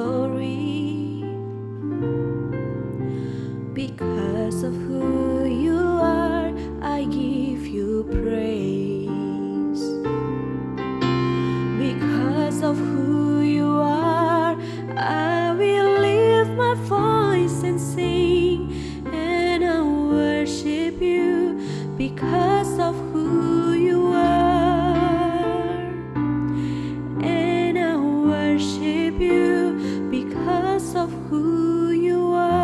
glory. Because of who you are, I give you praise. Because of who you are, I will lift my voice and sing, and I worship you because of who you are. And I worship you because of who you are.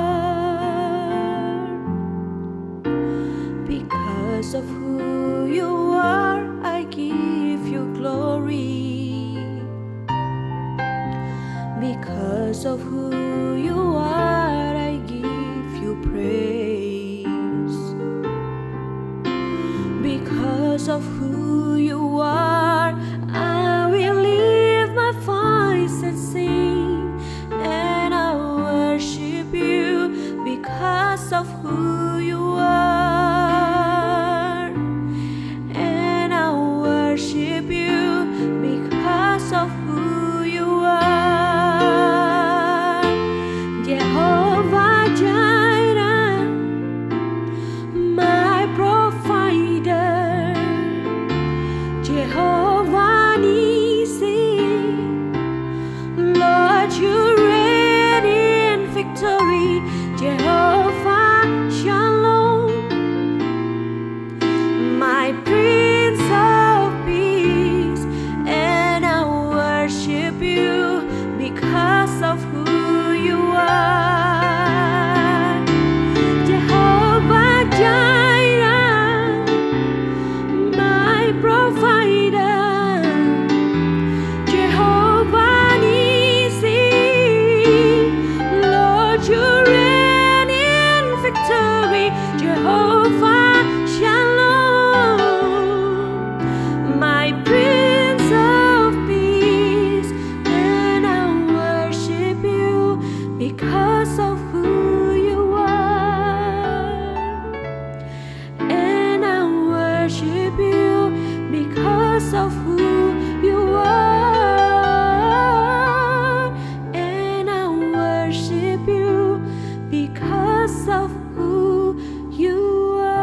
Because of who you are, I give you glory. Because of who you are, I give you praise. Because of who you are, I will lift my voice and sing, and I worship you because of who you are. And I worship you because of who you are. Jehovah Jireh, my provider. Jehovah Nissi, Lord, you reign in victory. Jehovah Shalom, my Prince of Peace, and I worship you because of who you are. Jehovah Jireh, my provider. Jehovah Nissi, Lord, you reign in victory. Jehovah Shalom, my Prince of Peace, and I worship you because of who you are. And I worship you because of who you are. And I worship you because of who you are.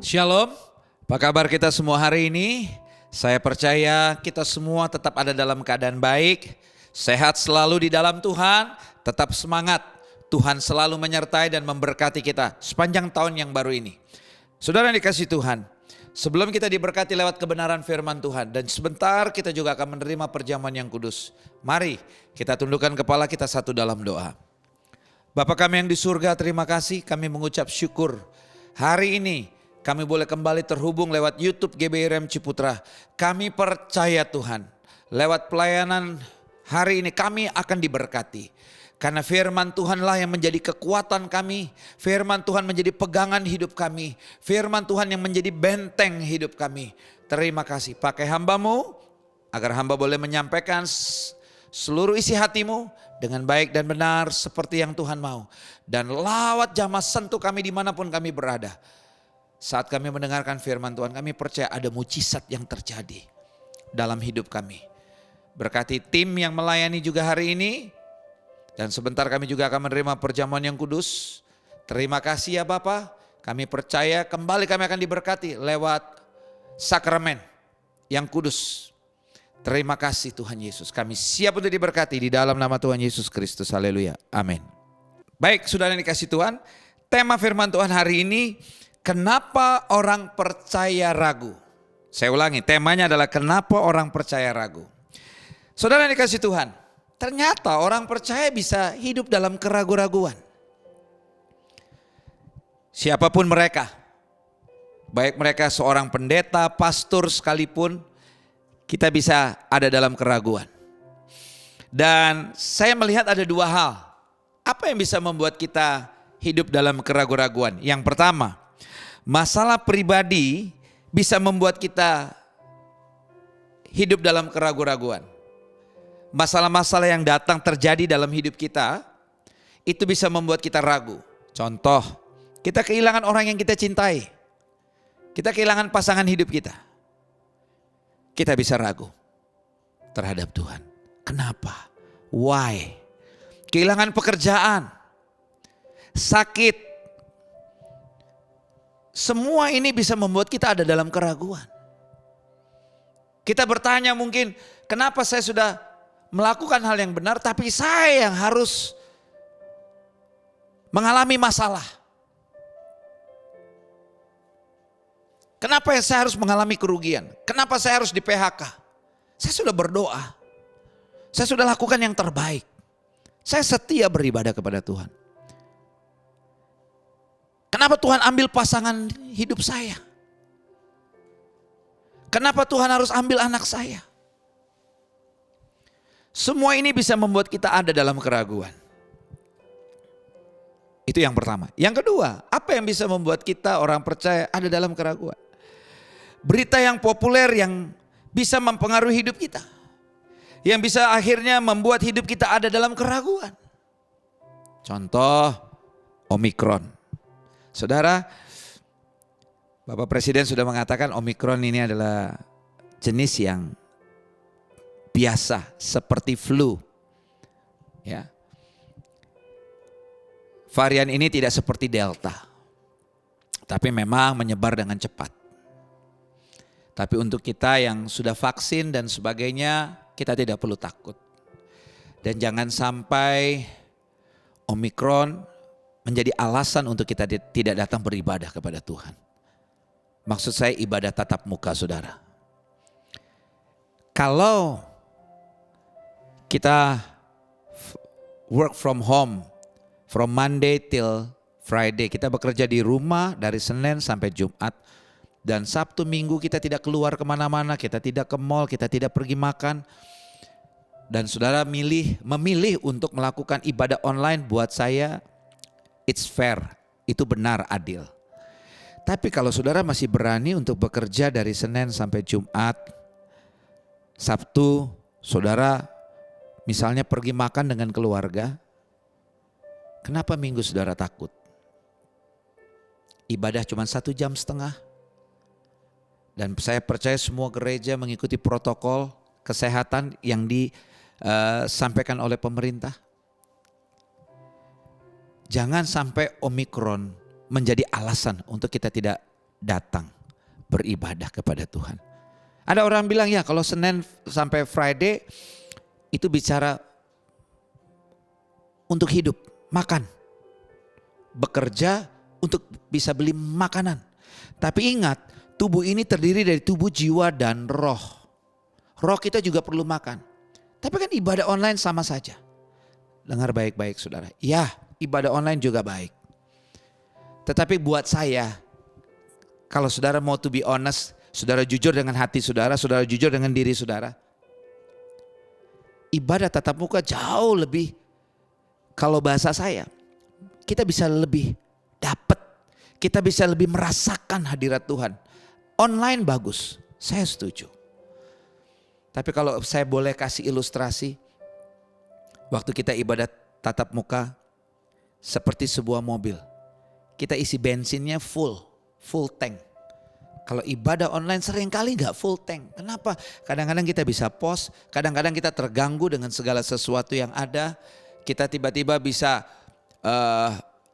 Shalom, apa kabar kita semua hari ini? Saya percaya kita semua tetap ada dalam keadaan baik, sehat selalu di dalam Tuhan, tetap semangat. Tuhan selalu menyertai dan memberkati kita sepanjang tahun yang baru ini. Saudara yang dikasihi Tuhan, sebelum kita diberkati lewat kebenaran firman Tuhan dan sebentar kita juga akan menerima perjamuan yang kudus. Mari kita tundukkan kepala kita satu dalam doa. Bapa kami yang di surga, terima kasih, kami mengucap syukur hari ini kami boleh kembali terhubung lewat YouTube GBI Rem Ciputra. Kami percaya Tuhan, lewat pelayanan hari ini kami akan diberkati. Karena firman Tuhanlah yang menjadi kekuatan kami. Firman Tuhan menjadi pegangan hidup kami. Firman Tuhan yang menjadi benteng hidup kami. Terima kasih, pakai hamba-Mu agar hamba boleh menyampaikan seluruh isi hatimu dengan baik dan benar seperti yang Tuhan mau. Dan lawat jamah sentuh kami dimanapun kami berada. Saat kami mendengarkan firman Tuhan, kami percaya ada mujizat yang terjadi dalam hidup kami. Berkati tim yang melayani juga hari ini. Dan sebentar kami juga akan menerima perjamuan yang kudus. Terima kasih ya Bapa. Kami percaya kembali kami akan diberkati lewat sakramen yang kudus. Terima kasih Tuhan Yesus. Kami siap untuk diberkati di dalam nama Tuhan Yesus Kristus. Haleluya. Amin. Baik, saudara yang dikasih Tuhan. Tema firman Tuhan hari ini, kenapa orang percaya ragu? Saya ulangi, temanya adalah kenapa orang percaya ragu. Saudara yang dikasih Tuhan, ternyata orang percaya bisa hidup dalam keraguan-raguan. Siapapun mereka, baik mereka seorang pendeta, pastor sekalipun, kita bisa ada dalam keraguan. Dan saya melihat ada dua hal. Apa yang bisa membuat kita hidup dalam keraguan-raguan? Yang pertama, masalah pribadi bisa membuat kita hidup dalam keraguan-raguan. masalah-masalah yang datang terjadi dalam hidup kita, itu bisa membuat kita ragu. Contoh, kita kehilangan orang yang kita cintai. Kita kehilangan pasangan hidup kita. Kita bisa ragu terhadap Tuhan. Kenapa? Why? Kehilangan pekerjaan, sakit. Semua ini bisa membuat kita ada dalam keraguan. Kita bertanya mungkin, kenapa saya sudah melakukan hal yang benar tapi saya yang harus mengalami masalah? Kenapa saya harus mengalami kerugian? Kenapa saya harus di PHK? Saya sudah berdoa. Saya sudah lakukan yang terbaik. Saya setia beribadah kepada Tuhan. Kenapa Tuhan ambil pasangan hidup saya? Kenapa Tuhan harus ambil anak saya? Semua ini bisa membuat kita ada dalam keraguan. Itu yang pertama. Yang kedua, apa yang bisa membuat kita orang percaya ada dalam keraguan? Berita yang populer yang bisa mempengaruhi hidup kita. Yang bisa akhirnya membuat hidup kita ada dalam keraguan. Contoh, Omikron. Saudara, Bapak Presiden sudah mengatakan Omikron ini adalah jenis yang biasa seperti flu. Ya. Varian ini tidak seperti Delta. Tapi memang menyebar dengan cepat. Tapi untuk kita yang sudah vaksin dan sebagainya, kita tidak perlu takut. Dan jangan sampai Omikron menjadi alasan untuk kita tidak datang beribadah kepada Tuhan. Maksud saya ibadah tatap muka, saudara. Kalau kita work from home, from Monday till Friday, kita bekerja di rumah dari Senin sampai Jumat. Dan Sabtu Minggu kita tidak keluar kemana-mana, kita tidak ke mall, kita tidak pergi makan. Dan saudara memilih untuk melakukan ibadah online, buat saya it's fair, itu benar, adil. Tapi kalau saudara masih berani untuk bekerja dari Senin sampai Jumat, Sabtu saudara misalnya pergi makan dengan keluarga, kenapa Minggu saudara takut? Ibadah cuma 1,5 jam. Dan saya percaya semua gereja mengikuti protokol kesehatan yang disampaikan oleh pemerintah. Jangan sampai Omikron menjadi alasan untuk kita tidak datang beribadah kepada Tuhan. Ada orang bilang ya kalau Senin sampai Friday itu bicara untuk hidup, makan, bekerja untuk bisa beli makanan. Tapi ingat, tubuh ini terdiri dari tubuh, jiwa, dan roh. Roh kita juga perlu makan. Tapi kan ibadah online sama saja. Dengar baik-baik saudara. Ya, ibadah online juga baik. Tetapi buat saya, kalau saudara mau to be honest, saudara jujur dengan hati saudara, saudara jujur dengan diri saudara. Ibadah tatap muka jauh lebih, kalau bahasa saya, kita bisa lebih dapat. Kita bisa lebih merasakan hadirat Tuhan. Online bagus, saya setuju. Tapi kalau saya boleh kasih ilustrasi, waktu kita ibadah tatap muka seperti sebuah mobil. Kita isi bensinnya full tank. Kalau ibadah online seringkali gak full tank. Kenapa? Kadang-kadang kita bisa pause, kadang-kadang kita terganggu dengan segala sesuatu yang ada. Kita tiba-tiba bisa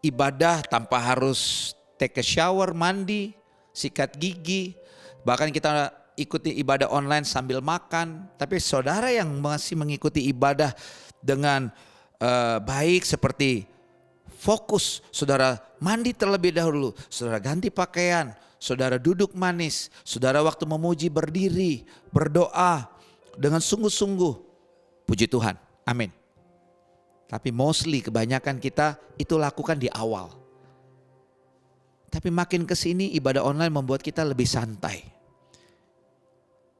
ibadah tanpa harus take a shower, mandi, sikat gigi, bahkan kita ikuti ibadah online sambil makan. Tapi saudara yang masih mengikuti ibadah dengan baik seperti fokus, saudara mandi terlebih dahulu, saudara ganti pakaian, saudara duduk manis, saudara waktu memuji berdiri, berdoa dengan sungguh-sungguh. Puji Tuhan, amin. Tapi mostly kebanyakan kita itu lakukan di awal. Tapi makin kesini ibadah online membuat kita lebih santai.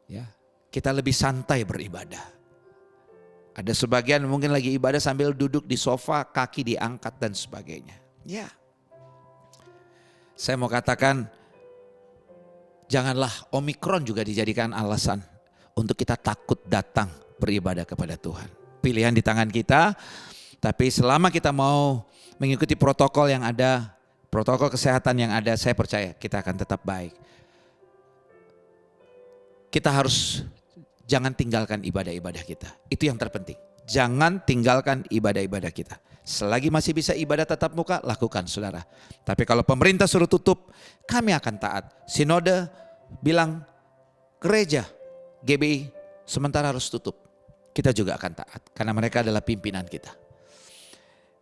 Ya, kita lebih santai beribadah. Ada sebagian mungkin lagi ibadah sambil duduk di sofa, kaki diangkat dan sebagainya. Ya, saya mau katakan janganlah Omikron juga dijadikan alasan untuk kita takut datang beribadah kepada Tuhan. Pilihan di tangan kita, tapi selama kita mau mengikuti protokol yang ada, protokol kesehatan yang ada, saya percaya kita akan tetap baik. Kita harus jangan tinggalkan ibadah-ibadah kita. Itu yang terpenting. Jangan tinggalkan ibadah-ibadah kita. Selagi masih bisa ibadah tatap muka, lakukan saudara. Tapi kalau pemerintah suruh tutup, kami akan taat. Sinode bilang gereja, GBI sementara harus tutup. Kita juga akan taat karena mereka adalah pimpinan kita.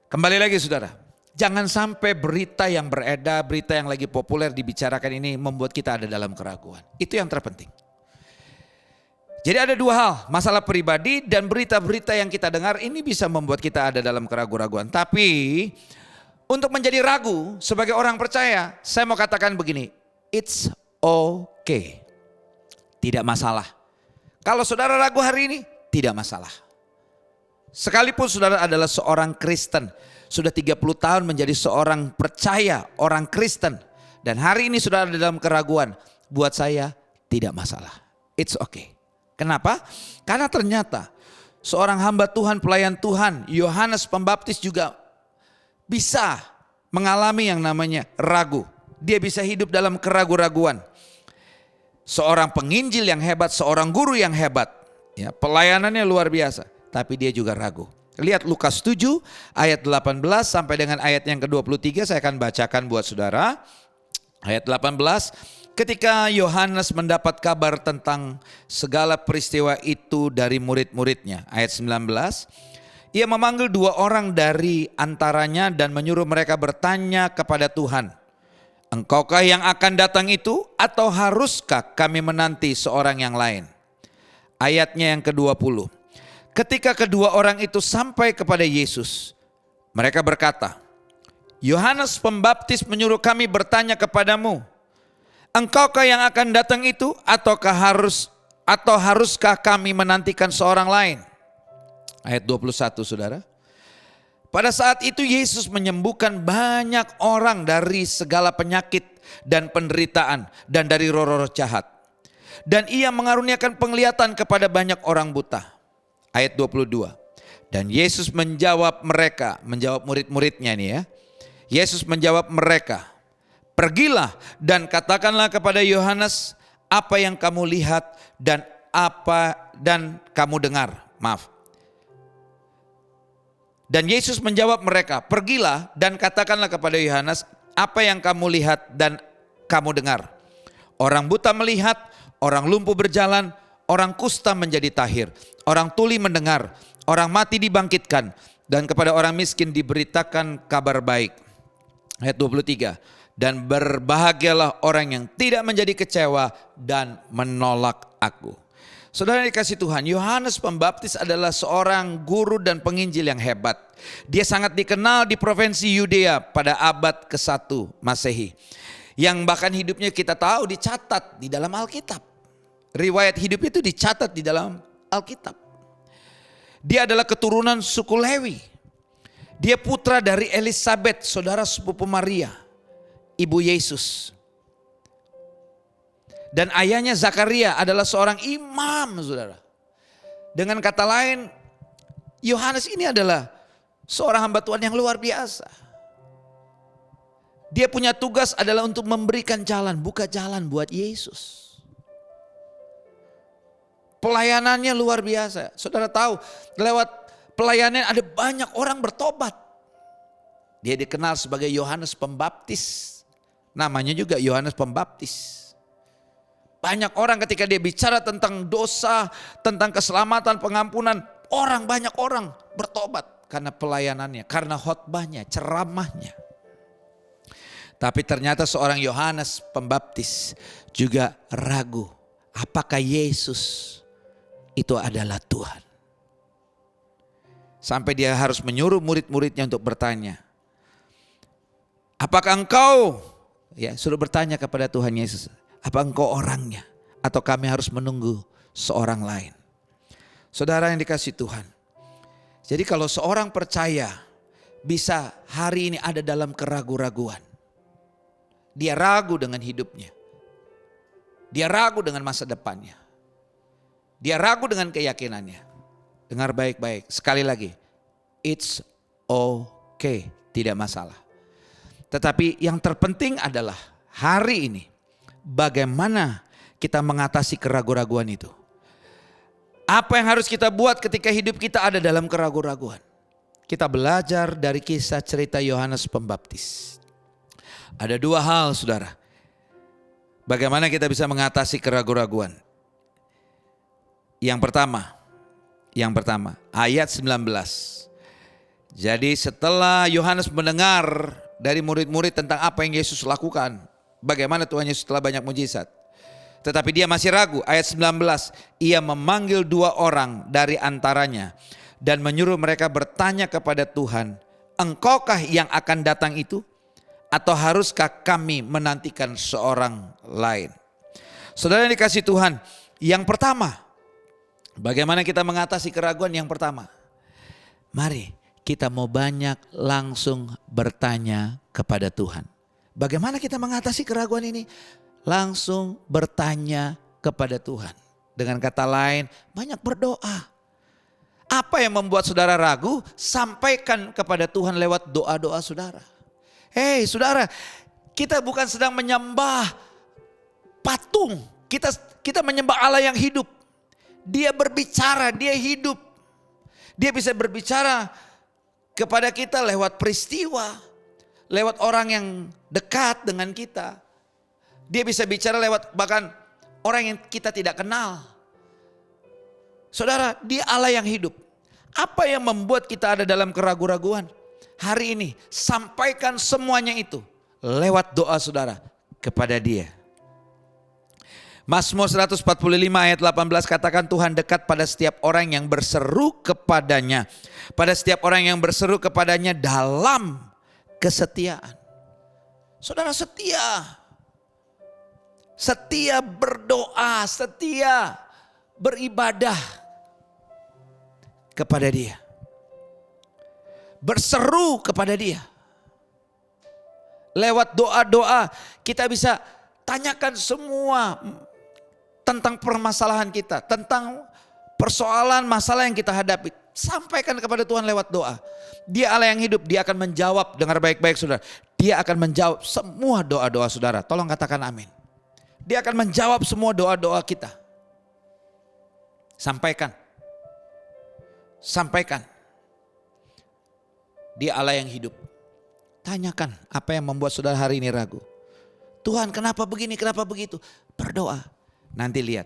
Kembali lagi saudara, jangan sampai berita yang beredar, berita yang lagi populer dibicarakan ini membuat kita ada dalam keraguan. Itu yang terpenting. Jadi ada dua hal, masalah pribadi dan berita-berita yang kita dengar ini bisa membuat kita ada dalam keraguan-raguan. Tapi untuk menjadi ragu sebagai orang percaya, saya mau katakan begini, it's okay. Tidak masalah. Kalau saudara ragu hari ini, tidak masalah. Sekalipun saudara adalah seorang Kristen, sudah 30 tahun menjadi seorang percaya, orang Kristen. Dan hari ini saudara ada dalam keraguan, buat saya tidak masalah. It's okay. Kenapa? Karena ternyata seorang hamba Tuhan, pelayan Tuhan, Yohanes Pembaptis juga bisa mengalami yang namanya ragu. Dia bisa hidup dalam keraguan-raguan. Seorang penginjil yang hebat, seorang guru yang hebat. Ya, pelayanannya luar biasa, tapi dia juga ragu. Lihat Lukas 7 ayat 18 sampai dengan ayat yang ke-23, saya akan bacakan buat saudara. Ayat 18. Ketika Yohanes mendapat kabar tentang segala peristiwa itu dari murid-muridnya. Ayat 19. Ia memanggil 2 orang dari antaranya dan menyuruh mereka bertanya kepada Tuhan. Engkaukah yang akan datang itu atau haruskah kami menanti seorang yang lain? Ayatnya yang ke-20. Ketika kedua orang itu sampai kepada Yesus, mereka berkata, Yohanes Pembaptis menyuruh kami bertanya kepadamu, engkaukah yang akan datang itu atau haruskah kami menantikan seorang lain? Ayat 21 saudara. Pada saat itu Yesus menyembuhkan banyak orang dari segala penyakit dan penderitaan dan dari roh-roh jahat. Dan ia mengaruniakan penglihatan kepada banyak orang buta. Ayat 22. Dan Yesus menjawab mereka, menjawab murid-muridnya ini ya. Yesus menjawab mereka, pergilah dan katakanlah kepada Yohanes apa yang kamu lihat dan kamu dengar. Maaf. Dan Yesus menjawab mereka, pergilah dan katakanlah kepada Yohanes apa yang kamu lihat dan kamu dengar. Orang buta melihat, orang lumpuh berjalan, orang kusta menjadi tahir, orang tuli mendengar, orang mati dibangkitkan, dan kepada orang miskin diberitakan kabar baik. Ayat 23. Dan berbahagialah orang yang tidak menjadi kecewa dan menolak aku. Saudara dikasih Tuhan, Yohanes Pembaptis adalah seorang guru dan penginjil yang hebat. Dia sangat dikenal di provinsi Yudea pada abad ke-1 Masehi. Yang bahkan hidupnya kita tahu dicatat di dalam Alkitab. Riwayat hidup itu dicatat di dalam Alkitab. Dia adalah keturunan suku Lewi. Dia putra dari Elisabet, saudara sepupu Maria, ibu Yesus. Dan ayahnya Zakaria adalah seorang imam, saudara. Dengan kata lain, Yohanes ini adalah seorang hamba Tuhan yang luar biasa. Dia punya tugas adalah untuk memberikan jalan, buka jalan buat Yesus. Pelayanannya luar biasa. Saudara tahu, lewat pelayanan ada banyak orang bertobat. Dia dikenal sebagai Yohanes Pembaptis. Namanya juga Yohanes Pembaptis. Banyak orang ketika dia bicara tentang dosa, tentang keselamatan, pengampunan, banyak orang bertobat karena pelayanannya, karena khotbahnya, ceramahnya. Tapi ternyata seorang Yohanes Pembaptis juga ragu, apakah Yesus itu adalah Tuhan. Sampai dia harus menyuruh murid-muridnya untuk bertanya, apakah engkau, suruh bertanya kepada Tuhan Yesus, apa engkau orangnya atau kami harus menunggu seorang lain? Saudara yang dikasih Tuhan. Jadi kalau seorang percaya bisa hari ini ada dalam keraguan-raguan. Dia ragu dengan hidupnya. Dia ragu dengan masa depannya. Dia ragu dengan keyakinannya. Dengar baik-baik. Sekali lagi. It's okay. Tidak masalah. Tetapi yang terpenting adalah hari ini bagaimana kita mengatasi keraguan-raguan itu. Apa yang harus kita buat ketika hidup kita ada dalam keraguan-raguan? Kita belajar dari kisah cerita Yohanes Pembaptis. Ada dua hal, saudara. Bagaimana kita bisa mengatasi keraguan-raguan? Yang pertama, ayat 19. Jadi setelah Yohanes mendengar dari murid-murid tentang apa yang Yesus lakukan, bagaimana Tuhan Yesus telah banyak mujizat. Tetapi dia masih ragu. Ayat 19, ia memanggil 2 orang dari antaranya dan menyuruh mereka bertanya kepada Tuhan, engkaukah yang akan datang itu? Atau haruskah kami menantikan seorang lain? Saudara yang dikasihi Tuhan, yang pertama, bagaimana kita mengatasi keraguan? Yang pertama, mari kita mau banyak langsung bertanya kepada Tuhan. Bagaimana kita mengatasi keraguan ini? Langsung bertanya kepada Tuhan. Dengan kata lain, banyak berdoa. Apa yang membuat saudara ragu? Sampaikan kepada Tuhan lewat doa-doa saudara. Hei saudara, kita bukan sedang menyembah patung. Kita menyembah Allah yang hidup. Dia berbicara, dia hidup. Dia bisa berbicara kepada kita lewat peristiwa, lewat orang yang dekat dengan kita. Dia bisa bicara lewat bahkan orang yang kita tidak kenal. Saudara, dia Allah yang hidup. Apa yang membuat kita ada dalam keraguan-raguan? Hari ini sampaikan semuanya itu lewat doa saudara kepada dia. Mazmur 145 ayat 18 katakan Tuhan dekat pada setiap orang yang berseru kepadanya. Pada setiap orang yang berseru kepadanya dalam kesetiaan. Saudara setia. Setia berdoa, setia beribadah kepada dia. Berseru kepada dia. Lewat doa-doa kita bisa tanyakan semua tentang permasalahan kita, tentang persoalan masalah yang kita hadapi. Sampaikan kepada Tuhan lewat doa. Dia Allah yang hidup, dia akan menjawab. Dengar baik-baik saudara. Dia akan menjawab semua doa-doa saudara. Tolong katakan amin. Dia akan menjawab semua doa-doa kita. Sampaikan. Sampaikan. Dia Allah yang hidup. Tanyakan apa yang membuat saudara hari ini ragu. Tuhan kenapa begini, kenapa begitu? Berdoa. Nanti lihat.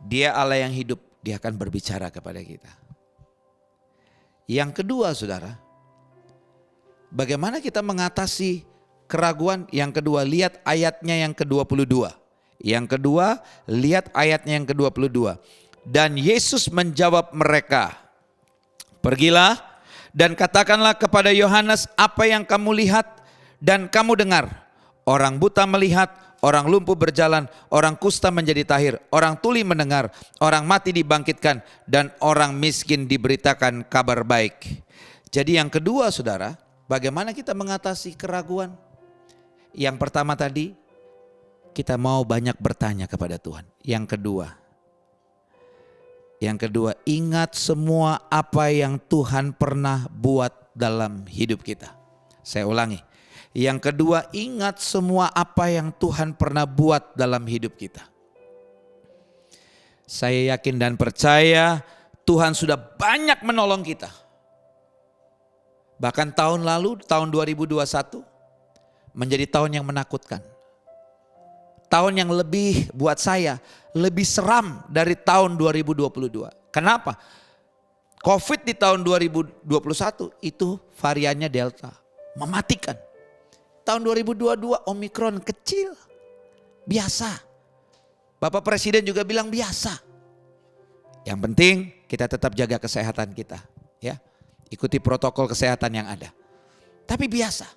Dia Allah yang hidup. Dia akan berbicara kepada kita. Yang kedua saudara. Bagaimana kita mengatasi keraguan? Yang kedua, lihat ayatnya yang ke-22. Yang kedua, lihat ayatnya yang ke-22. Dan Yesus menjawab mereka, pergilah dan katakanlah kepada Yohanes apa yang kamu lihat dan kamu dengar. Orang buta melihat, orang lumpuh berjalan, orang kusta menjadi tahir, orang tuli mendengar, orang mati dibangkitkan, dan orang miskin diberitakan kabar baik. Jadi yang kedua saudara, bagaimana kita mengatasi keraguan? Yang pertama tadi, kita mau banyak bertanya kepada Tuhan. Yang kedua, ingat semua apa yang Tuhan pernah buat dalam hidup kita. Saya ulangi. Yang kedua, ingat semua apa yang Tuhan pernah buat dalam hidup kita. Saya yakin dan percaya Tuhan sudah banyak menolong kita. Bahkan tahun lalu, tahun 2021, menjadi tahun yang menakutkan. Tahun yang lebih buat saya, lebih seram dari tahun 2022. Kenapa? Covid di tahun 2021 itu variannya Delta. Mematikan. Tahun 2022 Omikron kecil. Biasa. Bapak Presiden juga bilang biasa. Yang penting kita tetap jaga kesehatan kita. Ya, ikuti protokol kesehatan yang ada. Tapi biasa.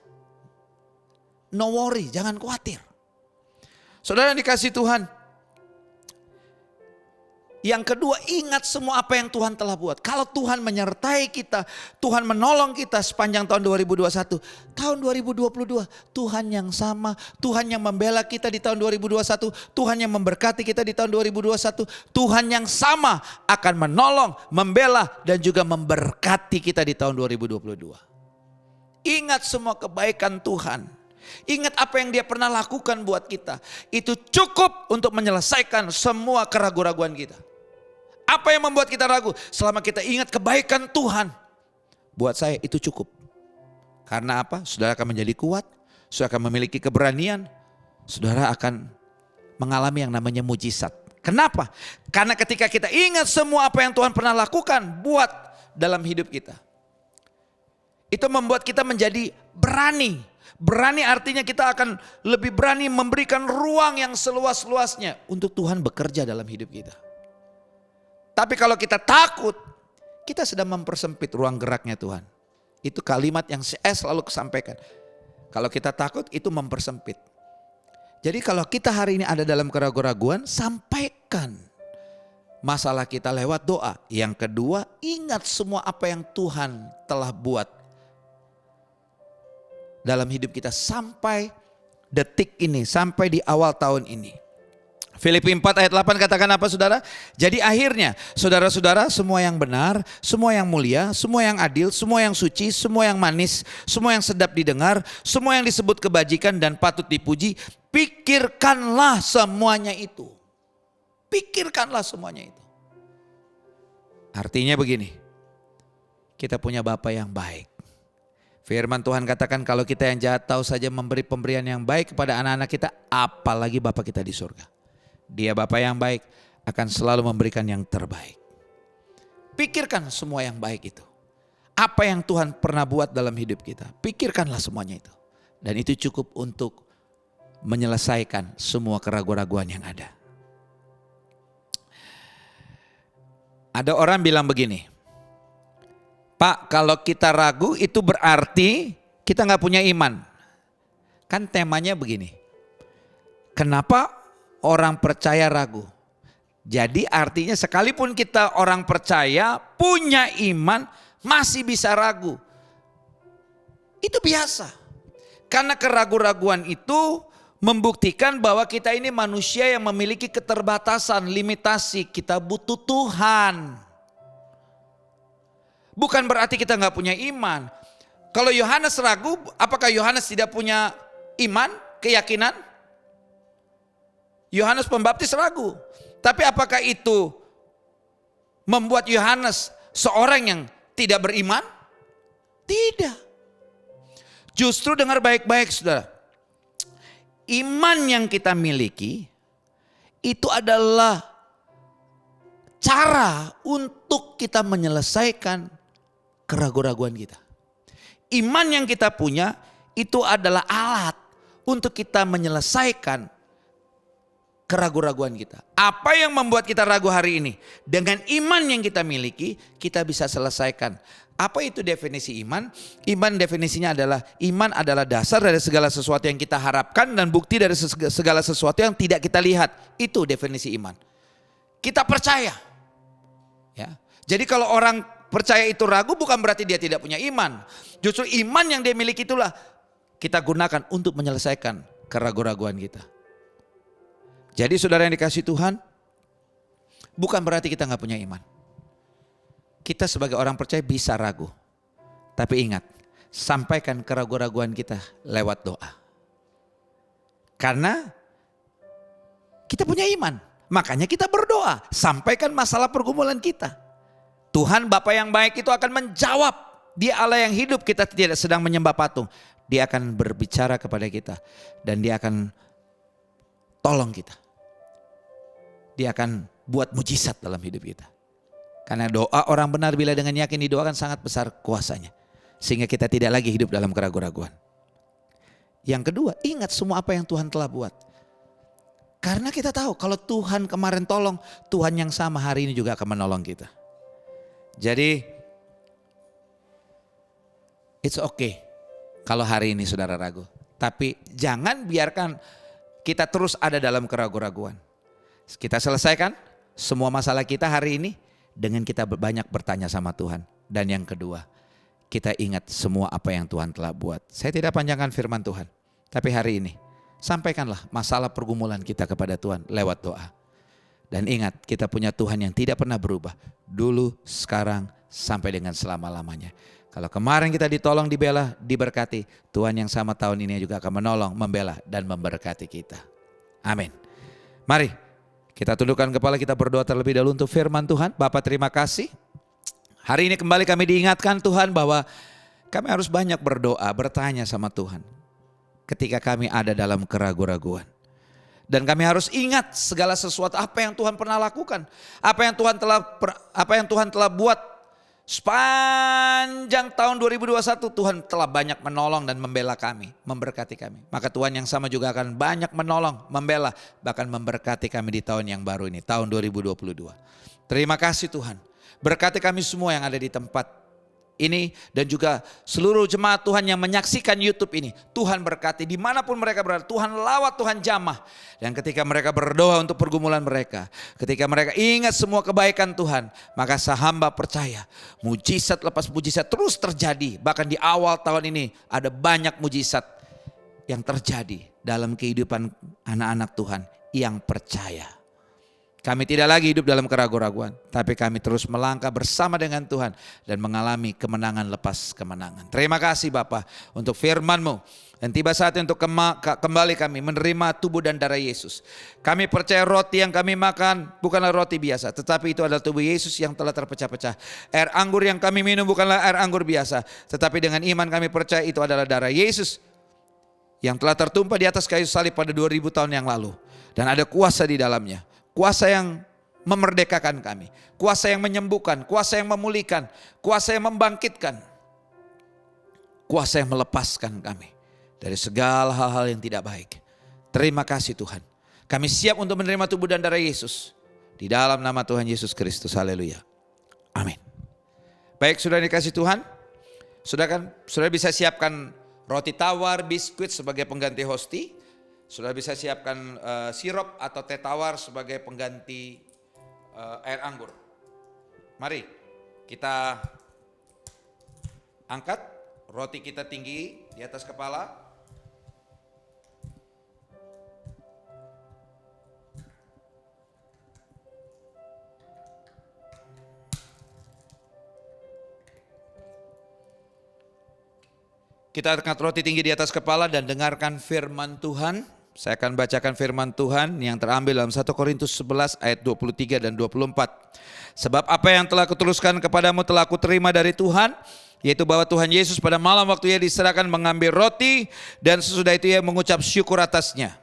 No worry, jangan khawatir. Saudara yang dikasihi Tuhan. Yang kedua, ingat semua apa yang Tuhan telah buat. Kalau Tuhan menyertai kita, Tuhan menolong kita sepanjang tahun 2021. Tahun 2022, Tuhan yang sama, Tuhan yang membela kita di tahun 2021, Tuhan yang memberkati kita di tahun 2021, Tuhan yang sama akan menolong, membela dan juga memberkati kita di tahun 2022. Ingat semua kebaikan Tuhan. Ingat apa yang Dia pernah lakukan buat kita. Itu cukup untuk menyelesaikan semua keraguan-raguan kita. Apa yang membuat kita ragu? Selama kita ingat kebaikan Tuhan, buat saya itu cukup. Karena apa? Saudara akan menjadi kuat, saudara akan memiliki keberanian, saudara akan mengalami yang namanya mujizat. Kenapa? Karena ketika kita ingat semua apa yang Tuhan pernah lakukan buat dalam hidup kita, itu membuat kita menjadi berani. Berani artinya kita akan lebih berani memberikan ruang yang seluas-luasnya untuk Tuhan bekerja dalam hidup kita. Tapi kalau kita takut, kita sedang mempersempit ruang geraknya Tuhan. Itu kalimat yang saya selalu sampaikan. Kalau kita takut itu mempersempit. Jadi kalau kita hari ini ada dalam keraguan-raguan, sampaikan masalah kita lewat doa. Yang kedua, ingat semua apa yang Tuhan telah buat dalam hidup kita sampai detik ini, sampai di awal tahun ini. Filipi 4 ayat 8 katakan apa saudara? Jadi akhirnya saudara-saudara, semua yang benar, semua yang mulia, semua yang adil, semua yang suci, semua yang manis, semua yang sedap didengar, semua yang disebut kebajikan dan patut dipuji, pikirkanlah semuanya itu. Pikirkanlah semuanya itu. Artinya begini, kita punya Bapa yang baik. Firman Tuhan katakan kalau kita yang jahat tahu saja memberi pemberian yang baik kepada anak-anak kita, apalagi Bapa kita di surga. Dia Bapa yang baik akan selalu memberikan yang terbaik. Pikirkan semua yang baik itu. Apa yang Tuhan pernah buat dalam hidup kita. Pikirkanlah semuanya itu. Dan itu cukup untuk menyelesaikan semua keraguan-raguan yang ada. Ada orang bilang begini, Pak, kalau kita ragu itu berarti kita gak punya iman. Kan temanya begini, kenapa orang percaya ragu? Jadi artinya sekalipun kita orang percaya, punya iman, masih bisa ragu. Itu biasa. Karena keraguan-raguan itu membuktikan bahwa kita ini manusia yang memiliki keterbatasan, limitasi. Kita butuh Tuhan. Bukan berarti kita gak punya iman. Kalau Yohanes ragu, apakah Yohanes tidak punya iman, keyakinan? Yohanes Pembaptis ragu. Tapi apakah itu membuat Yohanes seorang yang tidak beriman? Tidak. Justru dengar baik-baik saudara. Iman yang kita miliki itu adalah cara untuk kita menyelesaikan keraguan-raguan kita. Iman yang kita punya itu adalah alat untuk kita menyelesaikan keraguan-raguan kita. Apa yang membuat kita ragu hari ini? Dengan iman yang kita miliki, kita bisa selesaikan. Apa itu definisi iman? Iman definisinya adalah, iman adalah dasar dari segala sesuatu yang kita harapkan dan bukti dari segala sesuatu yang tidak kita lihat. Itu definisi iman. Kita percaya. Ya. Jadi kalau orang percaya itu ragu, bukan berarti dia tidak punya iman. Justru iman yang dia miliki itulah kita gunakan untuk menyelesaikan keraguan-raguan kita. Jadi saudara yang dikasihi Tuhan, bukan berarti kita gak punya iman. Kita sebagai orang percaya bisa ragu. Tapi ingat, sampaikan keraguan-raguan kita lewat doa. Karena kita punya iman, makanya kita berdoa. Sampaikan masalah pergumulan kita. Tuhan Bapa yang baik itu akan menjawab. Dia Allah yang hidup, kita tidak sedang menyembah patung. Dia akan berbicara kepada kita dan dia akan tolong kita. Dia akan buat mujizat dalam hidup kita. Karena doa orang benar bila dengan yakin didoakan sangat besar kuasanya. Sehingga kita tidak lagi hidup dalam keraguan-raguan. Yang kedua, ingat semua apa yang Tuhan telah buat. Karena kita tahu kalau Tuhan kemarin tolong, Tuhan yang sama hari ini juga akan menolong kita. Jadi, it's okay kalau hari ini saudara ragu. Tapi jangan biarkan kita terus ada dalam keraguan-raguan. Kita selesaikan, semua masalah kita hari ini dengan kita banyak bertanya sama Tuhan. Dan yang kedua, kita ingat semua apa yang Tuhan telah buat. Saya tidak panjangkan firman Tuhan, tapi hari ini sampaikanlah masalah pergumulan kita kepada Tuhan lewat doa. Dan ingat, kita punya Tuhan yang tidak pernah berubah. Dulu, sekarang, sampai dengan selama-lamanya. Kalau kemarin kita ditolong, dibela, diberkati, Tuhan yang sama tahun ini juga akan menolong, membela, dan memberkati kita. Amin. Mari kita tundukkan kepala, kita berdoa terlebih dahulu untuk firman Tuhan. Bapa, terima kasih. Hari ini kembali kami diingatkan Tuhan bahwa kami harus banyak berdoa, bertanya sama Tuhan ketika kami ada dalam keraguan-raguan. Dan kami harus ingat segala sesuatu apa yang Tuhan pernah lakukan, apa yang Tuhan telah buat sepanjang tahun 2021. Tuhan telah banyak menolong dan membela kami, memberkati kami. Maka Tuhan yang sama juga akan banyak menolong, membela, bahkan memberkati kami di tahun yang baru ini, tahun 2022. Terima kasih Tuhan. Berkati kami semua yang ada di tempat ini dan juga seluruh jemaat Tuhan yang menyaksikan YouTube ini. Tuhan berkati dimanapun mereka berada. Tuhan lawat, Tuhan jamah. Dan ketika mereka berdoa untuk pergumulan mereka, ketika mereka ingat semua kebaikan Tuhan, maka sahamba percaya mujizat lepas mujizat terus terjadi. Bahkan di awal tahun ini ada banyak mujizat yang terjadi dalam kehidupan anak-anak Tuhan yang percaya. Kami tidak lagi hidup dalam keraguan-raguan, tapi kami terus melangkah bersama dengan Tuhan dan mengalami kemenangan lepas kemenangan. Terima kasih Bapa untuk firman-Mu. Dan tiba saatnya untuk kembali kami menerima tubuh dan darah Yesus. Kami percaya roti yang kami makan bukanlah roti biasa, tetapi itu adalah tubuh Yesus yang telah terpecah-pecah. Air anggur yang kami minum bukanlah air anggur biasa, tetapi dengan iman kami percaya itu adalah darah Yesus yang telah tertumpah di atas kayu salib pada 2000 tahun yang lalu. Dan ada kuasa di dalamnya. Kuasa yang memerdekakan kami, kuasa yang menyembuhkan, kuasa yang memulihkan, kuasa yang membangkitkan, kuasa yang melepaskan kami dari segala hal-hal yang tidak baik. Terima kasih Tuhan. Kami siap untuk menerima tubuh dan darah Yesus di dalam nama Tuhan Yesus Kristus. Haleluya. Amin. Baik, sudah dikasih Tuhan. Sudah bisa siapkan roti tawar, biskuit sebagai pengganti hosti. Sudah bisa siapkan sirup atau teh tawar sebagai pengganti air anggur. Mari kita angkat roti kita tinggi di atas kepala. Kita angkat roti tinggi di atas kepala dan dengarkan firman Tuhan. Saya akan bacakan firman Tuhan yang terambil dalam 1 Korintus 11 ayat 23 dan 24. Sebab apa yang telah kuteruskan kepadamu telah kuterima dari Tuhan, yaitu bahwa Tuhan Yesus pada malam waktu ia diserahkan mengambil roti dan sesudah itu ia mengucap syukur atasnya.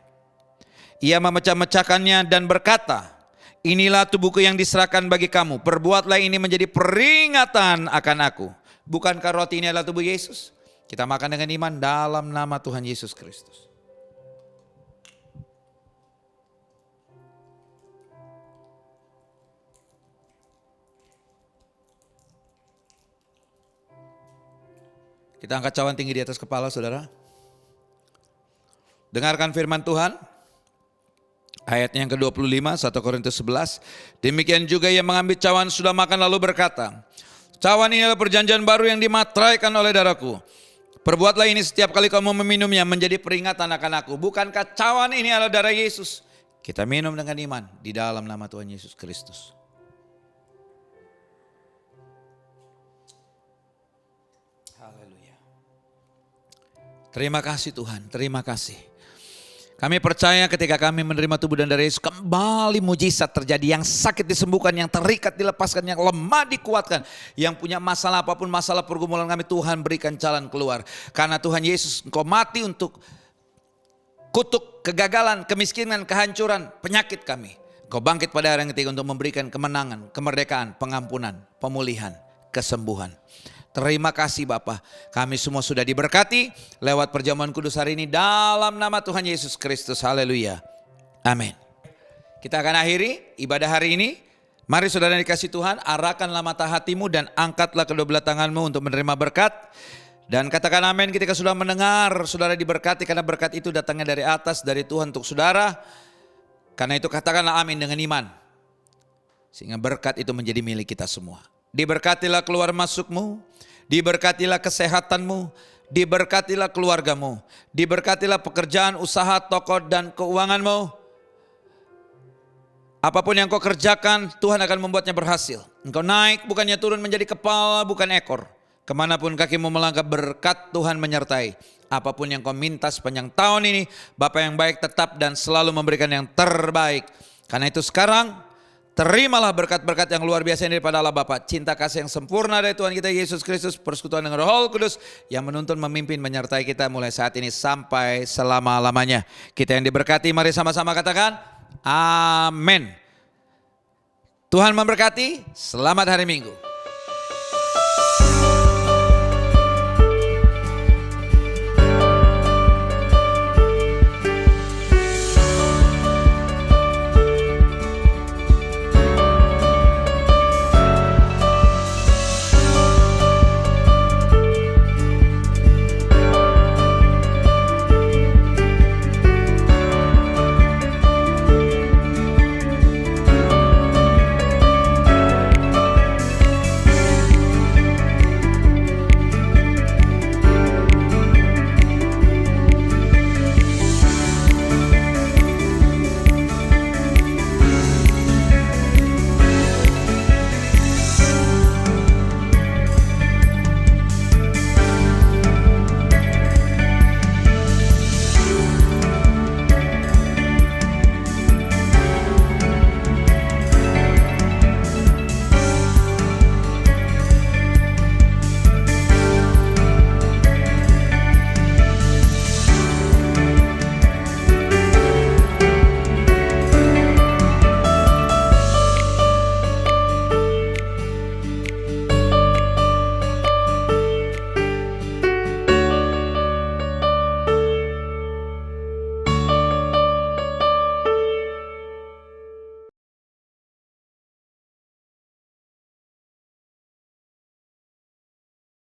Ia memecah-mecahkannya dan berkata, inilah tubuhku yang diserahkan bagi kamu, perbuatlah ini menjadi peringatan akan aku. Bukankah roti ini adalah tubuh Yesus? Kita makan dengan iman dalam nama Tuhan Yesus Kristus. Kita angkat cawan tinggi di atas kepala saudara. Dengarkan firman Tuhan. Ayatnya yang ke-25, 1 Korintus 11. Demikian juga ia mengambil cawan sudah makan lalu berkata, cawan ini adalah perjanjian baru yang dimateraikan oleh darahku. Perbuatlah ini setiap kali kamu meminumnya menjadi peringatan akan aku. Bukankah cawan ini adalah darah Yesus? Kita minum dengan iman di dalam nama Tuhan Yesus Kristus. Haleluya. Terima kasih Tuhan, terima kasih. Kami percaya ketika kami menerima tubuh dan darah Yesus, kembali mujizat terjadi. Yang sakit disembuhkan, yang terikat dilepaskan, yang lemah dikuatkan. Yang punya masalah apapun, masalah pergumulan kami, Tuhan berikan jalan keluar. Karena Tuhan Yesus, Engkau mati untuk kutuk, kegagalan, kemiskinan, kehancuran, penyakit kami. Engkau bangkit pada hari yang ketiga untuk memberikan kemenangan, kemerdekaan, pengampunan, pemulihan, kesembuhan. Terima kasih Bapa, kami semua sudah diberkati lewat perjamuan kudus hari ini dalam nama Tuhan Yesus Kristus. Haleluya. Amin. Kita akan akhiri ibadah hari ini. Mari saudara dikasih Tuhan, arahkanlah mata hatimu dan angkatlah kedua belah tanganmu untuk menerima berkat. Dan katakan amin ketika sudah mendengar saudara diberkati, karena berkat itu datangnya dari atas, dari Tuhan untuk saudara. Karena itu katakanlah amin dengan iman. Sehingga berkat itu menjadi milik kita semua. Diberkatilah keluar masukmu, diberkatilah kesehatanmu, diberkatilah keluargamu, diberkatilah pekerjaan, usaha, toko dan keuanganmu. Apapun yang kau kerjakan, Tuhan akan membuatnya berhasil. Engkau naik bukannya turun, menjadi kepala bukan ekor. Kemanapun kakimu melangkah, berkat Tuhan menyertai. Apapun yang kau minta sepanjang tahun ini, Bapa yang baik tetap dan selalu memberikan yang terbaik. Karena itu sekarang, terimalah berkat-berkat yang luar biasa ini daripada Allah Bapa. Cinta kasih yang sempurna dari Tuhan kita Yesus Kristus, persekutuan dengan Roh Kudus yang menuntun, memimpin, menyertai kita mulai saat ini sampai selama-lamanya. Kita yang diberkati, mari sama-sama katakan amin. Tuhan memberkati, selamat hari Minggu.